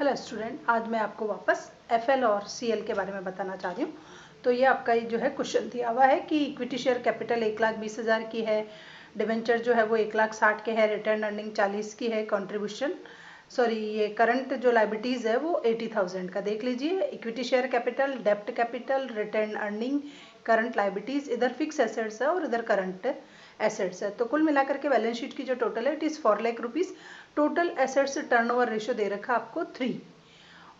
Hello student, आज मैं आपको वापस एफएल और सीएल के बारे में बताना चाह रही हूँ। तो ये आपका जो है क्वेश्चन दिया हुआ है कि इक्विटी शेयर कैपिटल 1,20,000 की है, डिवेंचर जो है वो 1,60,000 के है, रिटर्न अर्निंग 40 की है, कंट्रीब्यूशन ये करंट जो लाइबिलिटीज़ है वो 80,000 का। देख लीजिए, इक्विटी शेयर कैपिटल, डेप्ट capital, return earning, current liabilities, इधर फिक्स एसेट्स है और इधर करंट एसेट्स है। तो कुल मिलाकर के बैलेंस शीट की जो टोटल है it is 4 lakh rupees. Total assets turnover ratio दे रखा आपको 3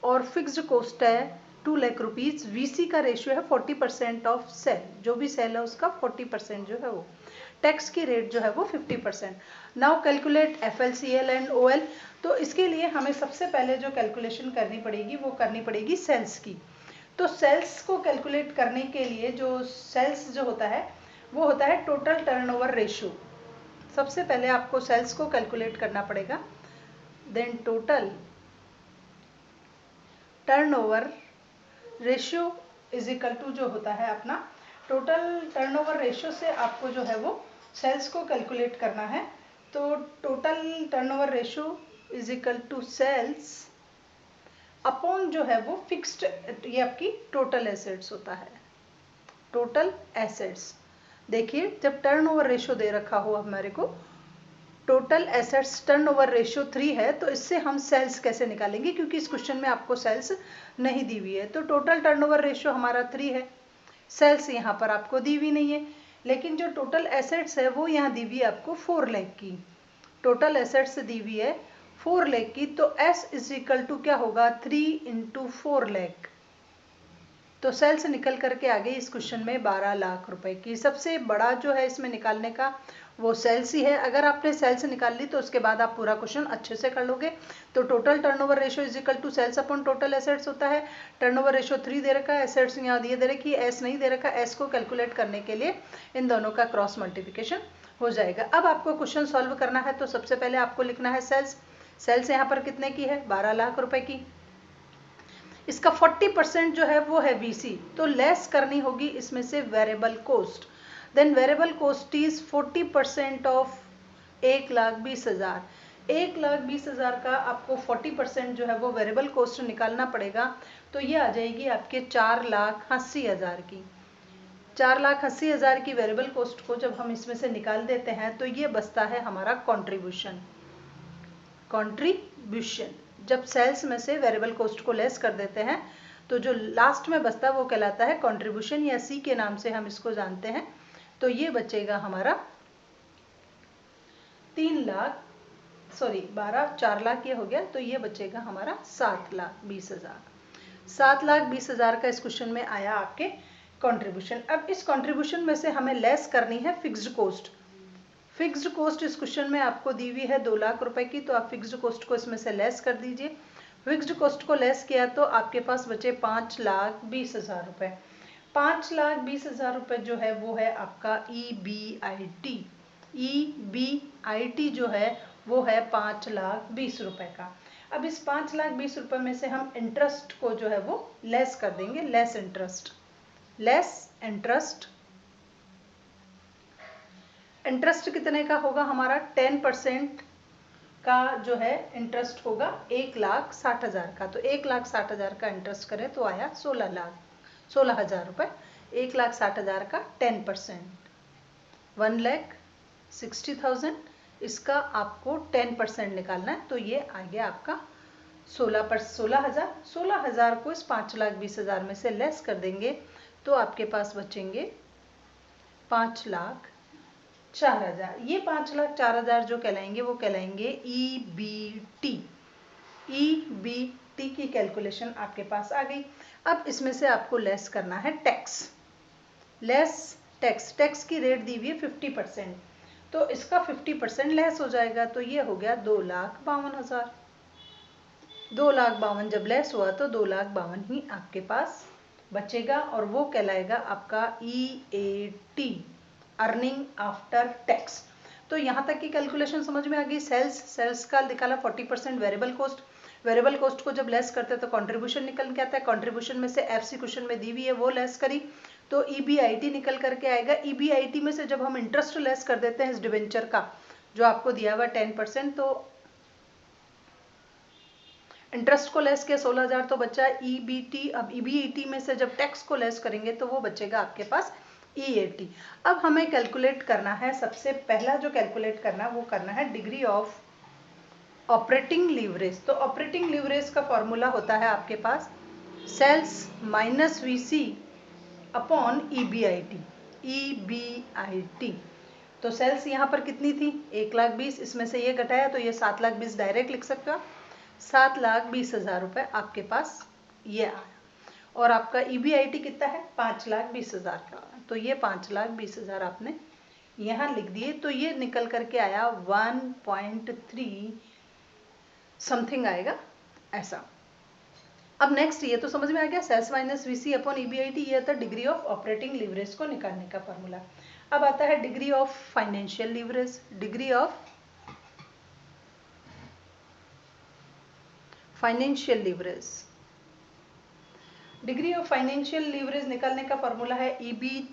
और फिक्स्ड कॉस्ट है 2 लाख रुपीज़। वीसी का रेशियो है 40% ऑफ सेल, जो भी सेल है उसका 40% जो है वो। टैक्स की रेट जो है वो 50%। Now calculate FLCL and OL. तो इसके लिए हमें सबसे पहले जो कैलकुलेशन करनी पड़ेगी वो करनी पड़ेगी सेल्स की। तो सेल्स को कैलकुलेट करने के लिए जो सेल्स जो होता है वो होता है टोटल टर्नओवर रेशियो। सबसे पहले आपको सेल्स को कैलकुलेट करना पड़ेगा। Then total turnover ratio is equal to जो होता है अपना टोटल टर्नओवर रेशियो से आपको जो है वो सेल्स को कैलकुलेट करना है। तो total turnover ratio is equal to sales upon जो है वो फिक्स्ड, ये आपकी टोटल एसेट्स होता है। टोटल एसेट्स, देखिए जब टर्नओवर रेशियो दे रखा हो हमारे को, टोटल एसेट्स टर्नओवर रेशियो 3 है, तो इससे हम सेल्स कैसे निकालेंगे, क्योंकि इस क्वेश्चन में आपको सेल्स नहीं दी हुई है। तो टोटल टर्नओवर रेशियो हमारा 3 है, सेल्स यहाँ पर आपको दी हुई नहीं है, लेकिन जो टोटल एसेट्स है वो यहाँ दी हुई है आपको 4 लाख की। टोटल एसेट्स दी हुई है 4 लाख की, तो एस इज इक्वल टू क्या होगा 3 इंटू 4 लाख। तो सेल्स निकल करके आ गई इस क्वेश्चन में 12 लाख रुपए की। सबसे बड़ा जो है इसमें निकालने का वो सेल्स ही है। अगर आपने सेल्स निकाल ली तो उसके बाद आप पूरा क्वेश्चन अच्छे से कर लोगे। तो total turnover ratio is equal to sales upon total assets होता है। टर्नओवर रेशियो 3 दे रखा है, एसेट्स यहाँ दिए दे रखी है, एस नहीं दे रखा। एस को कैलकुलेट करने के लिए इन दोनों का क्रॉस मल्टीप्लिकेशन हो जाएगा। अब आपको क्वेश्चन सॉल्व करना है, तो सबसे पहले आपको लिखना है सेल्स। सेल्स यहाँ पर कितने की है 12 लाख रुपए की। इसका 40% जो है वो है वीसी, तो लेस करनी होगी इसमें से variable cost. Then variable cost is 40% of 1,20,000। 1,20,000 का आपको 40% जो है वो वेरिएबल कॉस्ट निकालना पड़ेगा। तो ये आ जाएगी आपके 4,80,000 की। 4,80,000 की वेरिएबल कॉस्ट को जब हम इसमें से निकाल देते हैं तो ये बचता है हमारा कॉन्ट्रीब्यूशन। कॉन्ट्रीब्यूशन जब सेल्स में से वेरिएबल कॉस्ट को लेस कर देते हैं तो जो लास्ट में बचता है वो कहलाता है कॉन्ट्रीब्यूशन, या सी के नाम से हम इसको जानते हैं। तो ये बचेगा हमारा 4 लाख ये हो गया, तो ये बचेगा हमारा 7,20,000। 7,20,000 का इस क्वेश्चन में आया आपके कॉन्ट्रीब्यूशन। अब इस कॉन्ट्रीब्यूशन में से हमें लेस करनी है फिक्स्ड कॉस्ट। फिक्स्ड कॉस्ट इस क्वेश्चन में आपको दी हुई है 2 लाख रुपए की, तो आप फिक्स्ड कॉस्ट को इसमें से लेस कर दीजिए। फिक्स्ड कॉस्ट को लेस किया तो आपके पास बचे 5,20,000 रुपए। 5,20,000 रुपए जो है वो है आपका EBIT। EBIT जो है वो है 5,20,000 रुपए का। अब इस 5,20,000 रुपए में से हम इंटरेस्ट को जो है वो लेस कर देंगे, लेस इंटरेस्ट। इंटरेस्ट कितने का होगा हमारा 10% का जो है इंटरेस्ट होगा 1,60,000 का। तो 1,60,000 का इंटरेस्ट करें तो आया 16,000 रुपए। 1,60,000 का 10% 1,60,000, इसका आपको 10% निकालना है। तो ये आ गया आपका 16,000। 16,000 को इस 5,20,000 में से लेस कर देंगे तो आपके पास बचेंगे 5,04,000। ये 5,04,000 जो कहलाएंगे वो कहलाएंगे EBT। EBT की कैलकुलेशन आपके पास आ गई। अब इसमें से आपको लेस करना है टैक्स। टैक्स की रेट दी हुई है 50%, तो इसका 50% लेस हो जाएगा, तो ये हो गया 2,52,000। 2,52,000 जब लेस हुआ तो 2,52,000 ही आपके पास बचेगा, और वो कहलाएगा आपका EAT, अर्निंग आफ्टर टैक्स। तो यहाँ तक की कैलकुलेशन समझ में आ गई। सेल्स का निकाला 40%। वेरिएबल कॉस्ट को जब लेस करते हैं तो कंट्रीब्यूशन निकल के आता है। कंट्रीब्यूशन में से एफसी क्वेश्चन में दी हुई है वो लेस करी तो EBIT निकल करके आएगा। EBIT में से जब हम इंटरेस्ट लेस कर देते हैं इस डिवेंचर का जो आपको दिया हुआ 10%, तो इंटरेस्ट को लेस किया 16,000 तो बचा EBT। अब EBT में से जब टैक्स को लेस करेंगे तो वो बचेगा आपके पास EAT। अब हमें कैलकुलेट करना है, सबसे पहला जो कैलकुलेट करना है वो करना है डिग्री ऑफ ऑपरेटिंग लीवरेज। तो ऑपरेटिंग लीवरेज का फॉर्मूला होता है आपके पास sales minus VC upon EBIT। तो सेल्स यहाँ पर कितनी थी 1,20,000, इसमें से ये घटाया तो ये 7,20,000 डायरेक्ट लिख सकते हो। 7,20,000 रुपये आपके पास ये आया। और आपका EBIT कितना है 5,20,000 का, तो ये 5,20,000 आपने यहाँ लिख दिए। तो ये निकल करके आया 1.3 समथिंग आएगा ऐसा। अब नेक्स्ट ये तो समझ में आ गया, sales minus VC upon EBIT, ये था डिग्री ऑफ ऑपरेटिंग लीवरेज को निकालने का फॉर्मूला। अब आता है degree of financial leverage. Degree of financial leverage, degree of financial leverage निकालने का फॉर्मूला है EBIT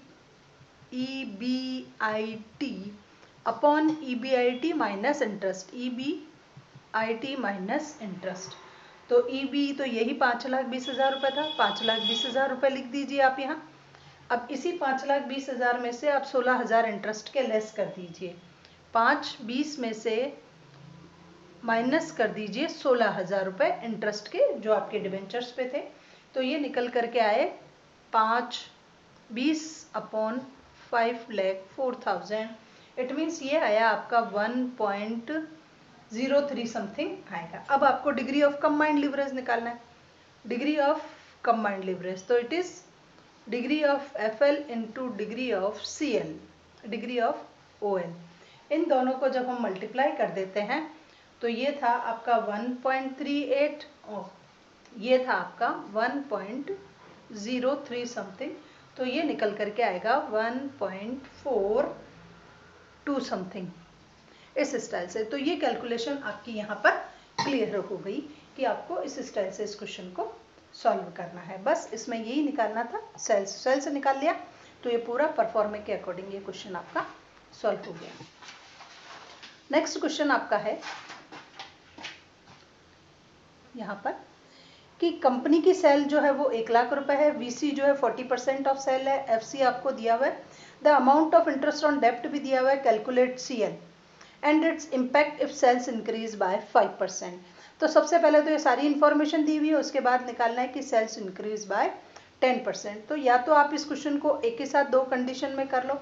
upon EBIT minus interest. EBIT minus interest. तो EB तो यही 5,20,000 रुपये था, 5,20,000 रुपये लिख दीजिए आप यहाँ। अब इसी 5,20,000 में से आप 16,000 इंटरेस्ट के लेस कर दीजिए। 5,20 में से माइनस कर दीजिए 16,000 रुपये इंटरेस्ट के जो आपके डिबेंचर्स पे थे। तो ये निकल करके आए 5,20 अपॉन 5,04,000। इट मीन्स ये आया आपका 1.03 समथिंग आएगा। अब आपको डिग्री ऑफ कंबाइंड लिवरेज निकालना है। डिग्री ऑफ कंबाइंड लिवरेज, तो it is degree of FL into degree of CL, degree of OL। इन दोनों को जब हम मल्टीप्लाई कर देते हैं तो ये था आपका 1.38 और ये था आपका 1.03 समथिंग। तो ये निकल करके आएगा 1.42 समथिंग इस स्टाइल से। तो ये कैलकुलेशन आपकी यहाँ पर क्लियर हो गई कि आपको इस स्टाइल से इस क्वेश्चन को सॉल्व करना है। बस इसमें यही निकालना था, सेल्स निकाल लिया तो ये पूरा परफॉर्मे के अकॉर्डिंग ये क्वेश्चन आपका सॉल्व हो गया। नेक्स्ट क्वेश्चन आपका है यहाँ पर कि कंपनी की सेल जो है वो 1,00,000 रुपए है, VC जो है 40% ऑफ सेल है, FC आपको दिया हुआ है, the amount of interest on डेप्ट भी दिया हुआ है, calculate CL and its impact if sales increase by 5%। तो सबसे पहले तो ये सारी इन्फॉर्मेशन दी हुई है, उसके बाद निकालना है कि सेल्स इंक्रीज बाय 10%। तो या तो आप इस क्वेश्चन को एक ही साथ दो कंडीशन में कर लो।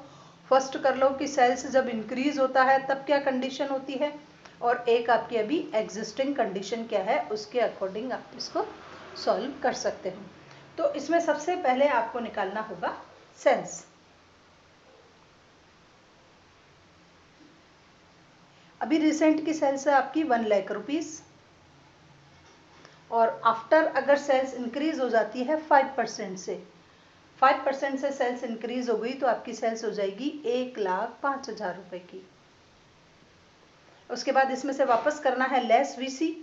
फर्स्ट कर लो कि सेल्स जब इंक्रीज होता है तब क्या कंडीशन होती है, और एक आपकी अभी एग्जिस्टिंग कंडीशन क्या है, उसके अकॉर्डिंग आप इसको सॉल्व कर सकते हो। तो इसमें सबसे पहले आपको निकालना होगा सेल्स। अभी रिसेंट की सेल्स है आपकी 1,00,000 रुपीज, और आफ्टर अगर सेल्स इंक्रीज हो जाती है 5% से, 5% से सेल्स इंक्रीज हो गई तो आपकी सेल्स हो जाएगी 1,05,000 रुपए की। उसके बाद इसमें से वापस करना है लेस VC।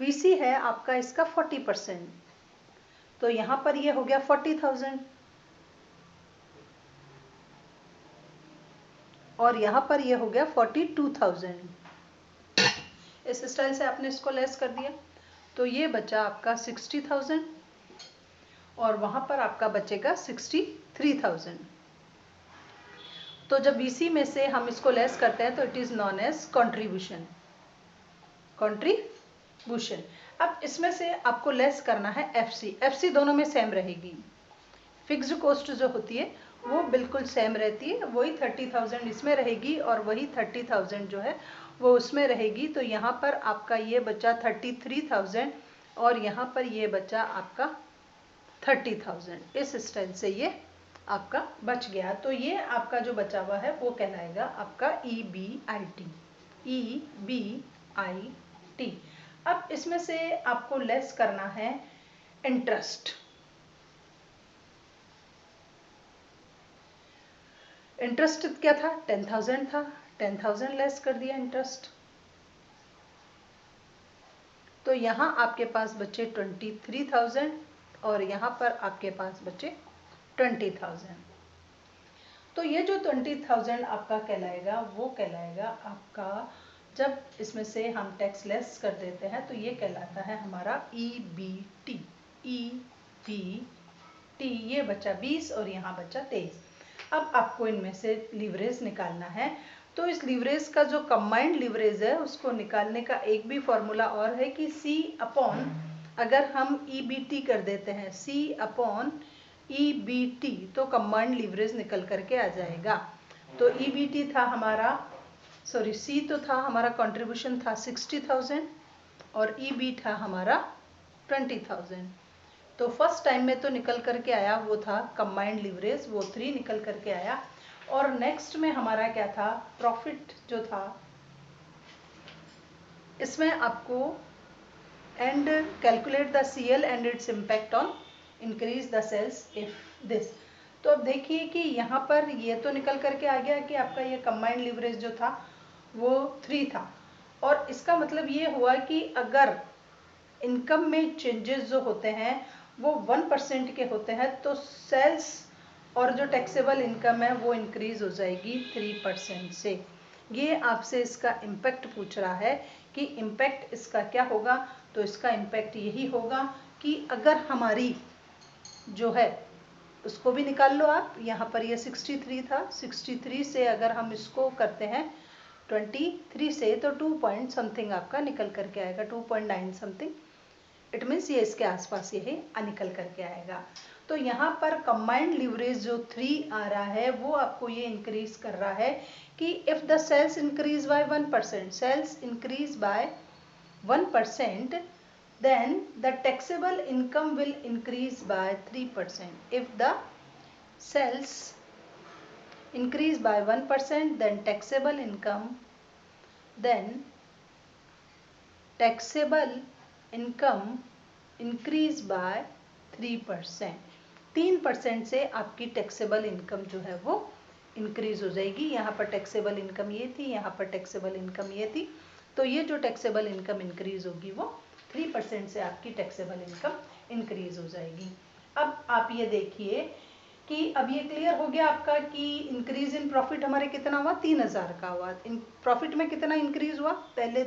VC है आपका इसका 40%, तो यहां पर ये हो गया 40,000, और यहां पर ये हो गया 42,000। इस स्टाइल से आपने इसको लेस कर दिया तो ये बचा आपका 60,000, और वहां पर आपका बचेगा 63,000। तो जब VC में से हम इसको लेस करते हैं तो it is known as contribution. अब इसमें से आपको लेस करना है FC दोनों में सेम रहेगी। फिक्स्ड कॉस्ट जो होती है वो बिल्कुल सेम रहती है, वही 30,000 इसमें रहेगी और वही 30,000 जो है वो उसमें रहेगी। तो यहाँ पर आपका ये बचा 33,000 और यहाँ पर ये बचा आपका 30,000। इस स्टाइल से ये आपका बच गया। तो ये आपका जो बचा हुआ है वो कहलाएगा आपका EBIT। अब इसमें से आपको लेस करना है इंटरेस्ट। इंटरेस्ट क्या था 10,000 था, 10,000 लेस कर दिया इंटरेस्ट, तो यहाँ आपके पास बचे 23,000 और यहाँ पर आपके पास बचे 20,000। तो ये जो 20,000 आपका कहलाएगा वो कहलाएगा आपका जब इसमें से हम टैक्स लेस कर देते हैं तो ये कहलाता है हमारा EBT। EBT ये बचा 20 और यहाँ बचा 23। अब आपको इनमें से लीवरेज निकालना है। तो इस लीवरेज का जो कंबाइंड लीवरेज है उसको निकालने का एक भी फॉर्मूला और है कि C अपॉन, अगर हम EBT कर देते हैं C अपॉन EBT तो कंबाइंड लीवरेज निकल करके आ जाएगा। तो EBT था हमारा, सॉरी C तो था हमारा, कंट्रीब्यूशन था 60,000 और EB था हमारा 20,000। तो फर्स्ट टाइम में तो निकल करके आया वो था कंबाइंड लीवरेज, वो 3 निकल करके आया। और नेक्स्ट में हमारा क्या था, प्रॉफिट जो था, इसमें आपको and calculate the CL and its impact on increase the sales if this. तो अब देखिए कि यहाँ पर ये तो निकल करके आ गया कि आपका ये कंबाइंड लीवरेज जो था वो 3 था, और इसका मतलब ये हुआ कि अगर इनकम में चेंजेस जो होते हैं वो 1% के होते हैं तो सेल्स और जो टैक्सेबल इनकम है वो इंक्रीज हो जाएगी 3% से। ये आपसे इसका इम्पैक्ट पूछ रहा है कि इम्पैक्ट इसका क्या होगा। तो इसका इम्पैक्ट यही होगा कि अगर हमारी जो है उसको भी निकाल लो आप, यहाँ पर ये 63 था, 63 से अगर हम इसको करते हैं 23 से तो 2 पॉइंट समथिंग आपका निकल करके आएगा, 2.9 समथिंग। इट मीन्स ये इसके आसपास ये निकल करके आएगा। तो यहाँ पर कंबाइंड लीवरेज जो 3 आ रहा है वो आपको ये इंक्रीज कर रहा है कि if the sales increase by 1%, sales increase by 1%, then the taxable income will increase by 3%. If the sales increase by 1%, then taxable income increase by 3%। 3% से आपकी टैक्सेबल इनकम जो है वो इंक्रीज हो जाएगी। यहाँ पर टैक्सेबल इनकम ये थी, यहाँ पर टैक्सेबल इनकम ये थी, तो ये जो टैक्सेबल इनकम इंक्रीज होगी वो 3% से आपकी टैक्सेबल इनकम इंक्रीज हो जाएगी। अब आप ये देखिए कि अब ये क्लियर हो गया आपका कि इंक्रीज इन प्रॉफिट हमारे कितना हुआ, 3,000 का हुआ। इन प्रॉफिट में कितना इंक्रीज हुआ, पहले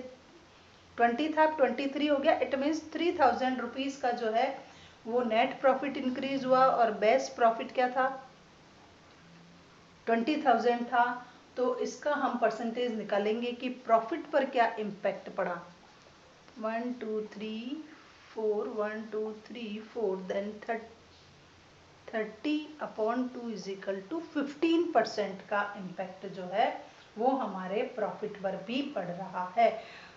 20 था, 23 हो गया। इट मीन्स 3,000 रुपीज का जो है वो नेट प्रॉफिट इंक्रीज हुआ, और बेस प्रॉफिट क्या था, 20,000 था। तो इसका हम परसेंटेज निकालेंगे कि प्रॉफिट पर क्या इम्पैक्ट पड़ा। 1 2 3 4 1 2 3 4 देन 30/2 इज इक्वल टू 15% का इम्पैक्ट जो है वो हमारे प्रॉफिट पर भी पड़ रहा है।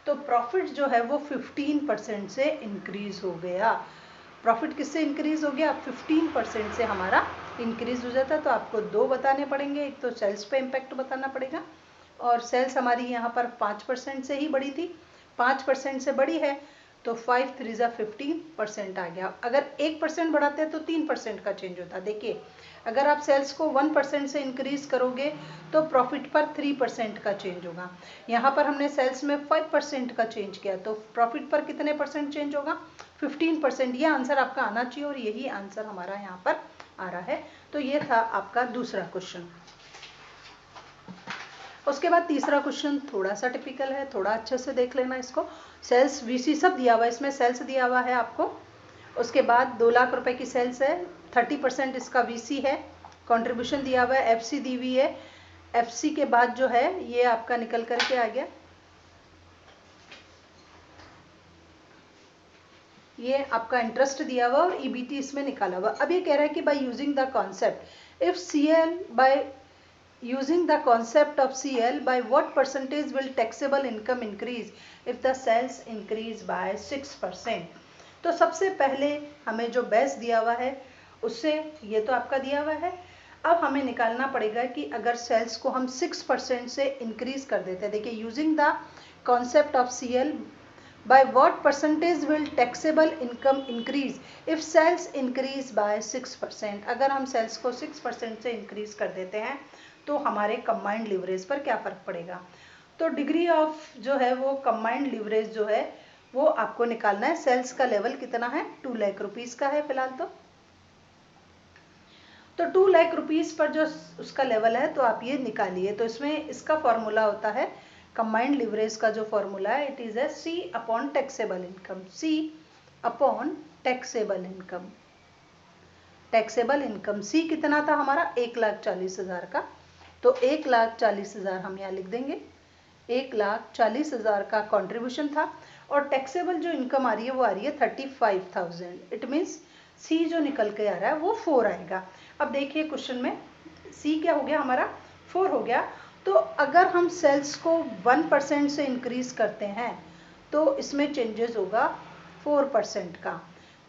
तो प्रॉफिट जो है वो 15% से इंक्रीज हो गया। प्रॉफिट किससे इंक्रीज हो गया, 15% से हमारा इंक्रीज हो जाता है। तो आपको 2 बताने पड़ेंगे, एक तो सेल्स पे इम्पैक्ट बताना पड़ेगा, और सेल्स हमारी यहाँ पर 5% से ही बढ़ी थी, 5% से बढ़ी है तो 5 3 15% आ गया। अगर 1% बढ़ाते हैं तो 3% का चेंज होता है। देखिए अगर आप सेल्स को 1% से इंक्रीज करोगे तो प्रॉफिट पर 3% का चेंज होगा। यहाँ पर हमने सेल्स में 5% का चेंज किया तो प्रॉफिट पर कितने परसेंट चेंज होगा, 15%। ये आंसर आपका आना चाहिए और यही आंसर हमारा यहाँ पर आ रहा है। तो ये था आपका दूसरा क्वेश्चन। उसके बाद तीसरा क्वेश्चन थोड़ा सा टिपिकल है, थोड़ा अच्छे से देख लेना इसको। सेल्स VC सब दिया हुआ है, इसमें सेल्स दिया हुआ है आपको। उसके बाद 2 लाख रुपए की सेल्स है, 30% इसका VC है, कंट्रीब्यूशन दिया हुआ है, FC दी हुई है। FC के बाद जो है ये आपका निकल करके आ गया, ये आपका इंटरेस्ट दिया हुआ और EBT इसमें निकाला हुआ। अब ये कह रहा है कि by using the concept if CL by using the concept of CL, by what percentage will taxable income increase if the sales increase by 6%। तो सबसे पहले हमें जो बेस दिया हुआ है उससे, ये तो आपका दिया हुआ है, अब हमें निकालना पड़ेगा कि अगर सेल्स को हम 6% से इंक्रीज कर देते हैं। देखिए using the concept of CL, by what percentage will taxable income increase if sales increase by 6%। अगर हम सेल्स को 6% से इंक्रीज कर देते हैं तो हमारे कंबाइंड लीवरेज पर क्या फर्क पड़ेगा। तो डिग्री ऑफ जो है वो कंबाइंड लीवरेज जो है वो आपको निकालना है। सेल्स का लेवल कितना है, 2 लाख रुपीज का है फिलहाल। तो 2 लाख रुपीज पर जो उसका लेवल है तो आप ये निकालिए। तो इसमें इसका फॉर्मूला होता है कंबाइंड लिवरेज का जो फॉर्मूला है it is a C upon taxable income, C upon taxable income. Taxable income C कितना था हमारा 1,40,000 का, तो 1,40,000 हम यहाँ लिख देंगे। 1,40,000 का कंट्रीब्यूशन था और टैक्सेबल जो इनकम आ रही है वो आ रही है 35,000। इट मीन्स सी जो निकल के आ रहा है वो 4 आएगा। अब देखिए क्वेश्चन में सी क्या हो गया हमारा 4 हो गया। तो अगर हम सेल्स को 1% से इंक्रीज करते हैं तो इसमें चेंजेस होगा 4% का।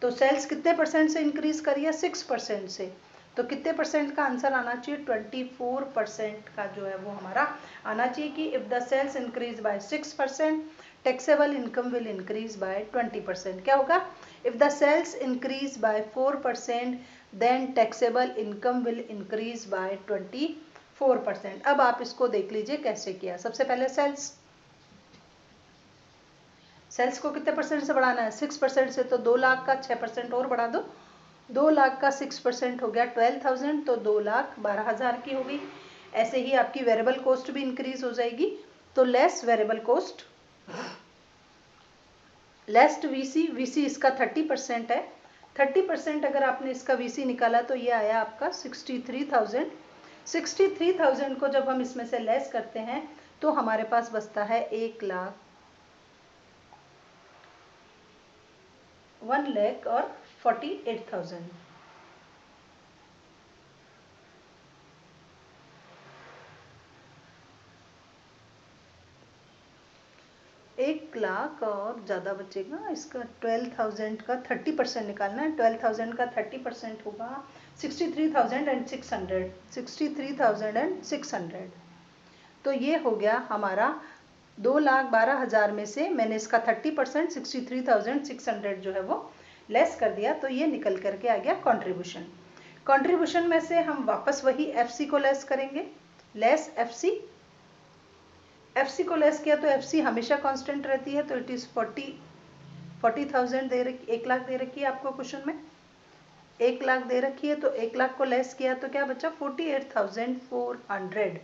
तो सेल्स कितने परसेंट से इंक्रीज करिए 6% से, तो कितने परसेंट का आंसर आना चाहिए 24% का जो है वो हमारा आना चाहिए कि if the sales increase by 6% taxable income will increase by 20%। क्या होगा if the sales increase by 4% then taxable income will increase by 24%। अब आप इसको देख लीजिए कैसे किया। सबसे पहले सेल्स को कितने परसेंट से बढ़ाना है 6% से, तो 2 लाख का 6% और बढ़ा दो, 2 लाख का 6% हो गया 12,000, तो 2,12,000 की हो गई। ऐसे ही आपकी वेरिएबल कॉस्ट भी इंक्रीज हो जाएगी, तो less variable cost less VC, VC इसका 30% है। 30% अगर आपने इसका वीसी निकाला तो ये आया आपका 63,000। 63,000 को जब हम इसमें से लेस करते हैं तो हमारे पास बचता है 1,48,000। 1 लाख और ज़्यादा बचेगा। इसका 12,000 का 30% निकालना है। 12,000 का 30% होगा 63,600। 63,600 तो ये हो गया हमारा 2,12,000 में से मैंने इसका 30% 63,600 जो है वो लेस कर दिया, तो ये निकल करके आ गया कंट्रीब्यूशन। कंट्रीब्यूशन में से हम वापस वही एफसी को लेस करेंगे, लेस एफसी। एफसी को लेस किया तो एफसी हमेशा कांस्टेंट रहती है, तो इट इज 40,000 दे रखी, 1 लाख दे रखी है आपको क्वेश्चन में, 1 लाख दे रखी है, तो 1 लाख को लेस किया तो क्या बचा 48,400।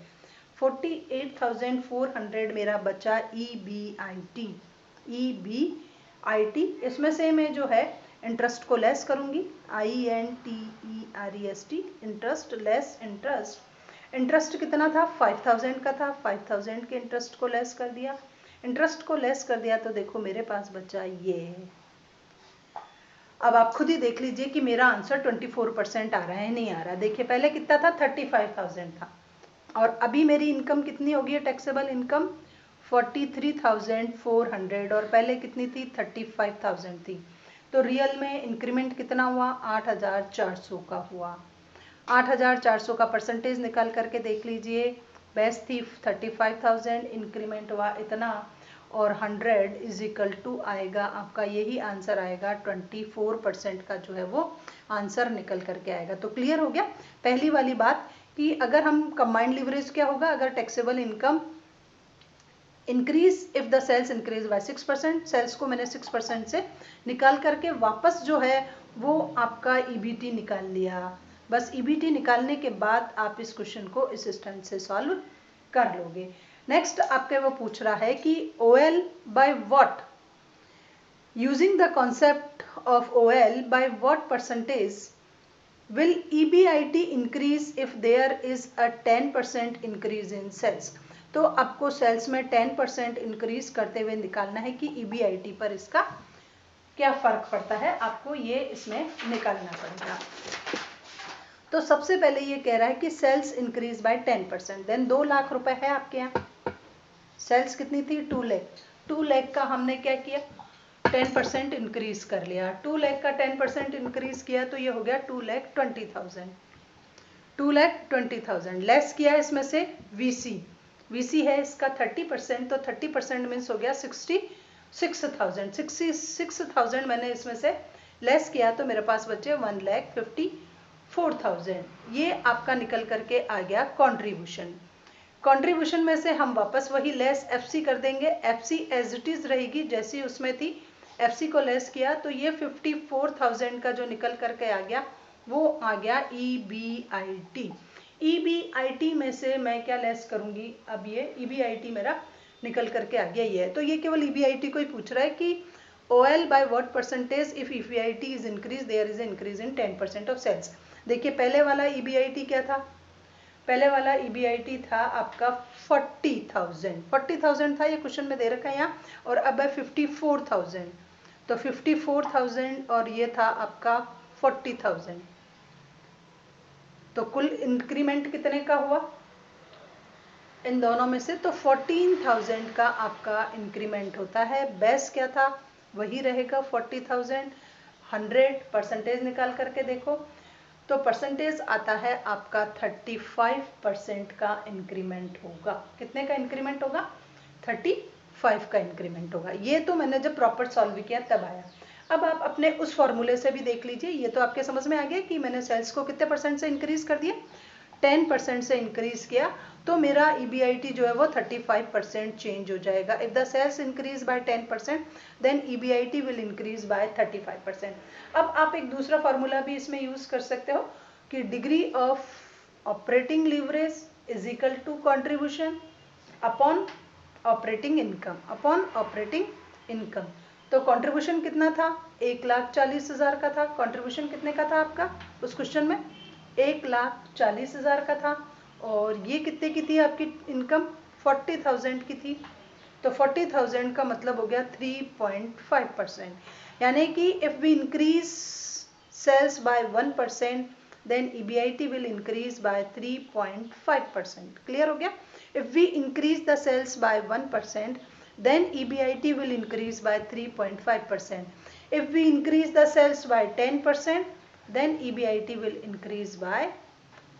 48,400 मेरा बचा EBIT। EBIT इसमें से मैं जो है इंटरेस्ट को लेस करूंगी, INTEREST, interest less interest. Interest कितना था 5,000 का था, 5,000 के इंटरेस्ट को लेस कर दिया। इंटरेस्ट को लेस कर दिया तो देखो मेरे पास बचा ये है। अब आप खुद ही देख लीजिए कि मेरा आंसर 24% आ रहा है नहीं आ रहा। देखिए पहले कितना था 35,000 था और अभी मेरी इनकम कितनी होगी टैक्सेबल इनकम 43,400 और पहले कितनी थी 35,000 थी। तो रियल में इंक्रीमेंट कितना हुआ 8,400 का हुआ। 8,400 का परसेंटेज निकाल करके देख लीजिए। बेस थी 35,000, इंक्रीमेंट हुआ इतना और 100 इज इक्वल टू आएगा आपका यही आंसर आएगा 24% का जो है वो आंसर निकल करके आएगा। तो क्लियर हो गया पहली वाली बात कि अगर हम कंबाइंड लिवरेज क्या होगा अगर taxable income increase if the sales increase by 6%, sales को मैंने 6% से निकाल करके वापस जो है वो आपका ईबीटी निकाल लिया। बस ईबीटी निकालने के बाद आप इस क्वेश्चन को इस स्टैंड से सॉल्व कर लोगे। नेक्स्ट आपके वो पूछ रहा है कि OL by what, using the concept of OL by what percentage will EBIT increase if there is a 10% increase in sales। तो आपको सेल्स में 10% इंक्रीज करते हुए निकालना है कि EBIT पर इसका क्या फर्क पड़ता है, आपको ये इसमें निकालना पड़ेगा। तो सबसे पहले ये कह रहा है कि sales increase by 10%, then 2 lakh रुपए है आपके यहाँ। सेल्स कितनी थी 2 लाख, 2 लाख का हमने क्या किया 10% इंक्रीज कर लिया। 2 लाख का 10% इंक्रीज किया तो ये हो गया 2,20,000। 2,20,000 लेस किया इसमें से वीसी, वीसी है इसका 30%, तो 30% मीन्स हो गया 66,000। 66,000 मैंने इसमें से लेस किया तो मेरे पास बचे 1,54,000। ये आपका निकल करके आ गया कंट्रीब्यूशन। कंट्रीब्यूशन में से हम वापस वही लेस एफसी कर देंगे, एफसी एज इट इज रहेगी जैसी उसमें थी। एफसी को लेस किया तो ये 54,000 का जो निकल करके आ गया वो आ गया EBIT। EBIT में से मैं क्या लेस करूंगी, अब ये EBIT मेरा निकल करके आ गया ये है। तो ये केवल EBIT को ही पूछ रहा है कि OL by what percentage if EBIT is increased there is an increase in 10% of sales। देखिए पहले वाला EBIT क्या था, पहले वाला EBIT था आपका 40,000 था, ये क्वेश्चन में दे रखा है यहाँ, और अब है 54,000। तो 54,000 और ये था आपका 40,000, तो कुल इंक्रीमेंट कितने का हुआ इन दोनों में से? तो 14,000 का आपका इंक्रीमेंट होता है। बेस क्या था, वही रहेगा 40,000। 100 परसेंटेज निकाल करके देखो तो परसेंटेज आता है आपका 35% का इंक्रीमेंट होगा। कितने का इंक्रीमेंट होगा? 35 का इंक्रीमेंट होगा। ये तो मैंने जब प्रॉपर सॉल्व किया तब आया। अब आप अपने उस फॉर्मूले से भी देख लीजिए, ये तो आपके समझ में आ गया कि मैंने सेल्स को कितने परसेंट से इंक्रीज कर दिया, 10% से इंक्रीज किया, तो मेरा EBIT जो है वो 35% चेंज हो जाएगा। If the sales increase by 10% then EBIT will increase by 35%। अब आप एक दूसरा फॉर्मूला भी इसमें यूज कर सकते हो कि degree of operating leverage is equal to contribution upon operating income. तो कंट्रीब्यूशन कितना था? 1,40,000 का था। कंट्रीब्यूशन कितने का था आपका उस क्वेश्चन में? 1,40,000 का था। और ये कितने की थी आपकी इनकम? 40,000 की थी। तो 40,000 का मतलब हो गया 3.5%, यानी कि if we increase sales by 1% then EBIT will increase by 3.5%। Clear हो गया? If we increase the sales by 1% then EBIT will increase by 3.5%. If we increase the sales by 10%, then EBIT will increase by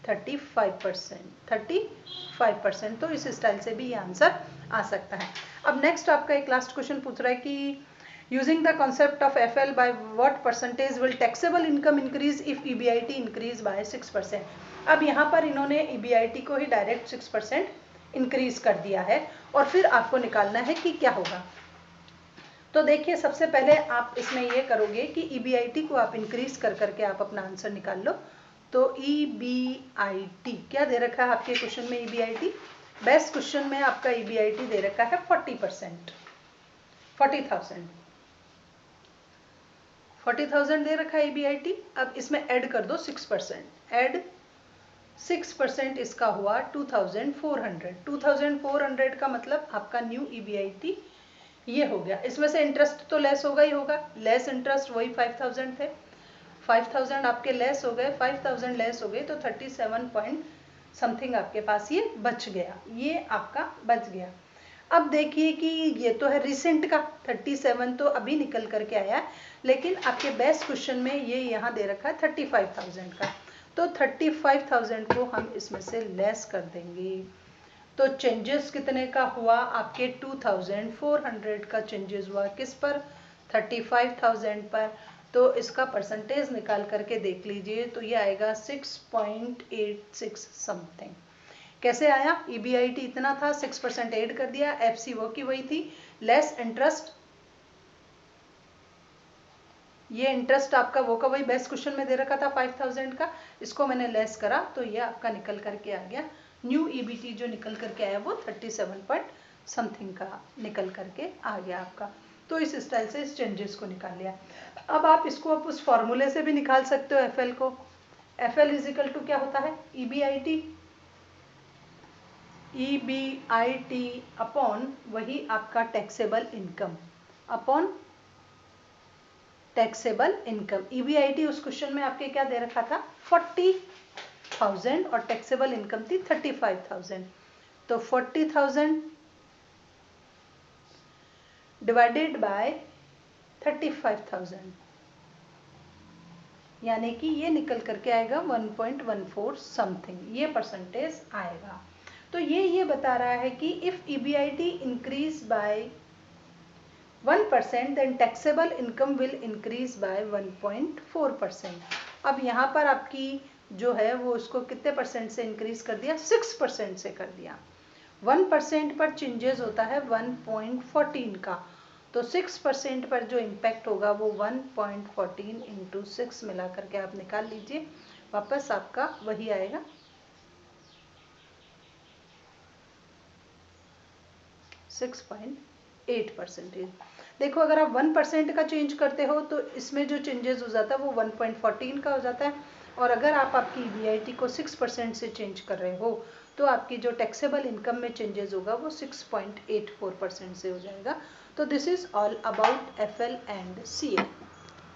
35%। तो इस style से भी ये answer आ सकता है। अब नेक्स्ट आपका एक लास्ट क्वेश्चन पूछ रहा है कि using the concept of FL by what percentage will taxable income increase if EBIT increase by 6%। अब यहाँ पर इन्होंने EBIT को ही डायरेक्ट 6% इंक्रीज कर दिया है और फिर आपको निकालना है कि क्या होगा। तो देखिए सबसे पहले आप इसमें ये करोगे कि EBIT को आप इंक्रीज कर करके आप अपना आंसर निकाल लो। तो EBIT क्या दे रखा है आपके क्वेश्चन में? EBIT बेस्ट क्वेश्चन में आपका EBIT दे रखा है 40%, 40,000 दे रखा है EBIT। अब इसमें ऐड कर दो 6%, ऐड 6% इसका हुआ 2,400। 2,400 का मतलब आपका न्यू EBIT ये हो गया। इसमें से इंटरेस्ट तो लेस होगा ही होगा, लेस इंटरेस्ट वही 5,000 थे, 5,000 आपके लेस हो गए, 5,000 लेस हो गए तो 37 पॉइंट समथिंग आपके पास ये बच गया, ये आपका बच गया। अब देखिए कि ये तो है रिसेंट का 37 तो अभी निकल करके आया, लेकिन आपके बेस्ट क्वेश्चन में ये यहाँ दे रखा है 35,000 का। तो 35,000 को हम इसमें से लेस कर देंगे तो चेंजेस कितने का हुआ आपके? 2,400 का चेंजेस हुआ किस पर? 35,000 पर। तो इसका परसेंटेज निकाल करके देख लीजिए तो ये आएगा 6.86 समथिंग। कैसे आया? EBIT इतना था, 6% ऐड कर दिया, FC वो की वही थी, लेस इंटरेस्ट, ये इंटरेस्ट आपका वो का वही बेस्ट क्वेश्चन में दे रखा था 5,000 का, इसको मैंने लेस करा तो ये आपका निकल करके आ गया। न्यू EBIT जो निकल करके आया वो 37 पॉइंट समथिंग का निकल करके आ गया आपका। तो इस स्टाइल से इस चेंजेस को निकाल लिया। अब आप इसको आप उस फॉर्मूले से भी निकाल सकते हो FL को। FL इज इक्वल टू क्या होता है? EBIT अपॉन वही आपका taxable income, upon taxable income. EBIT उस क्वेश्चन में आपके क्या दे रखा था? 40,000 और टैक्सेबल इनकम थी 35,000। तो 40,000 डिवाइडेड बाय 35,000 यानी कि ये निकल करके आएगा 1.14 समथिंग, ये परसेंटेज आएगा। तो ये बता रहा है कि if EBIT increase by 1% then taxable income will increase by 1.4%। अब यहाँ पर आपकी जो है वो उसको कितने परसेंट से इंक्रीज कर दिया? 6% से कर दिया। 1% पर चेंजेस होता है 1.14 का, तो 6% पर जो इम्पैक्ट होगा वो 1.14 इंटू 6 मिला करके आप निकाल लीजिए, वापस आपका वही आएगा 6.8%। देखो अगर आप 1% का चेंज करते हो तो इसमें जो चेंजेस हो जाता है वो 1.14 का हो जाता है, और अगर आप आपकी EBIT को 6% से चेंज कर रहे हो तो आपकी जो टैक्सेबल इनकम में चेंजेस होगा वो 6.84% से हो जाएगा। तो this is all about FL and CA।